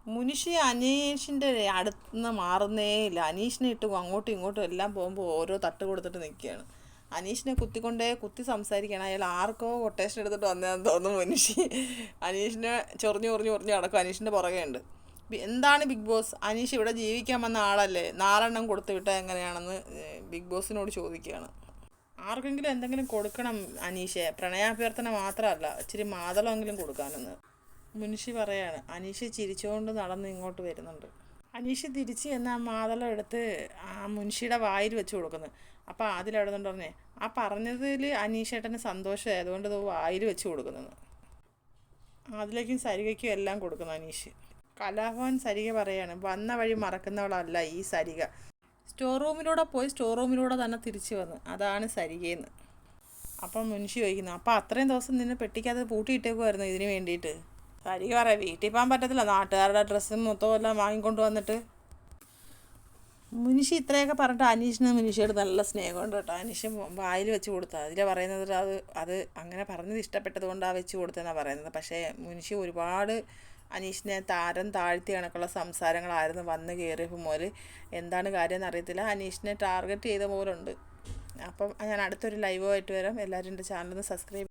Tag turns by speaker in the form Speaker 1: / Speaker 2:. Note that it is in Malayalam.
Speaker 1: മുനിഷി അനീഷിൻ്റെ അടുത്തുനിന്ന് മാറുന്നേ ഇല്ല. അനീഷിനെ ഇട്ട് അങ്ങോട്ടും ഇങ്ങോട്ടും എല്ലാം പോകുമ്പോൾ ഓരോ തട്ട് കൊടുത്തിട്ട് നിൽക്കുകയാണ്. അനീഷിനെ കുത്തി സംസാരിക്കുകയാണ്. അയാൾ ആർക്കോ കൊട്ടേഷൻ എടുത്തിട്ട് വന്നതെന്ന് തോന്നുന്നു മുനിഷി. അനീഷിനെ ചൊറിഞ്ഞ് ചൊറിഞ്ഞ് ചൊറിഞ്ഞ് നടക്കും. അനീഷിൻ്റെ പുറകെ ഉണ്ട്. എന്താണ് ബിഗ് ബോസ്, അനീഷ് ഇവിടെ ജീവിക്കാൻ വന്ന ആളല്ലേ, 4 കൊടുത്തു വിട്ടാൽ എങ്ങനെയാണെന്ന് ബിഗ് ബോസിനോട് ചോദിക്കുകയാണ്. ആർക്കെങ്കിലും എന്തെങ്കിലും കൊടുക്കണം അനീഷെ, പ്രണയാഭ്യർത്ഥന മാത്രമല്ല, ഇച്ചിരി മാതളമെങ്കിലും കൊടുക്കാനെന്ന് മുനിഷി പറയാണ്. അനീഷ് ചിരിച്ചുകൊണ്ട് നടന്ന് ഇങ്ങോട്ട് വരുന്നുണ്ട്. അനീഷ് തിരിച്ച് ചെന്ന് ആ മാതളം എടുത്ത് ആ മുനിഷിയുടെ വായിൽ വെച്ച് കൊടുക്കുന്നു. അപ്പോൾ അതിലെവിടുന്നുണ്ട് പറഞ്ഞേ, ആ പറഞ്ഞതിൽ അനീഷേട്ടന് സന്തോഷമായി, അതുകൊണ്ട് ഇത് വായിൽ വെച്ച് കൊടുക്കുന്നത്. അതിലേക്കും സരികയ്ക്കും എല്ലാം കൊടുക്കുന്നു അനീഷ്. കലാഭവൻ സരിക പറയാണ്, വന്ന വഴി മറക്കുന്നവളല്ല ഈ സരിക. സ്റ്റോർ റൂമിലൂടെ പോയി സ്റ്റോർ റൂമിലൂടെ തന്നെ തിരിച്ചു വന്ന്, അതാണ് സരികയെന്ന്. അപ്പം മുൻഷി ചോദിക്കുന്നു, അപ്പം അത്രയും ദിവസം നിന്നെ പെട്ടിക്കകത്ത് പൂട്ടിയിട്ടേക്കുമായിരുന്നു ഇതിന് വേണ്ടിയിട്ട്. സരിക പറയാം, വീട്ടിൽ പോകാൻ പറ്റത്തില്ല, നാട്ടുകാരുടെ ഡ്രസ്സും മൊത്തം എല്ലാം വാങ്ങിക്കൊണ്ട് വന്നിട്ട്. മുനിഷി ഇത്രയൊക്കെ പറഞ്ഞിട്ട് അനീഷിന് മുനിഷിയോട് നല്ല സ്നേഹമുണ്ട് കേട്ടോ. അനീഷ് വായിൽ വെച്ച് കൊടുത്താൽ അതിൽ പറയുന്നത് അത് അങ്ങനെ പറഞ്ഞത് ഇഷ്ടപ്പെട്ടത് കൊണ്ടാണ് വെച്ച് കൊടുത്തതെന്നാണ് പറയുന്നത്. പക്ഷേ മുനിഷി ഒരുപാട് അനീഷിനെ താഴ്ത്തി കണക്കുള്ള സംസാരങ്ങളായിരുന്നു വന്ന് കയറിയപ്പോൾ മുതൽ. എന്താണ് കാര്യം എന്നറിയത്തില്ല, അനീഷിനെ ടാർഗറ്റ് ചെയ്ത പോലുണ്ട്. അപ്പം ഞാൻ അടുത്തൊരു ലൈവുമായിട്ട് വരാം. എല്ലാവരും എൻ്റെ ചാനലൊന്ന് സബ്സ്ക്രൈബ്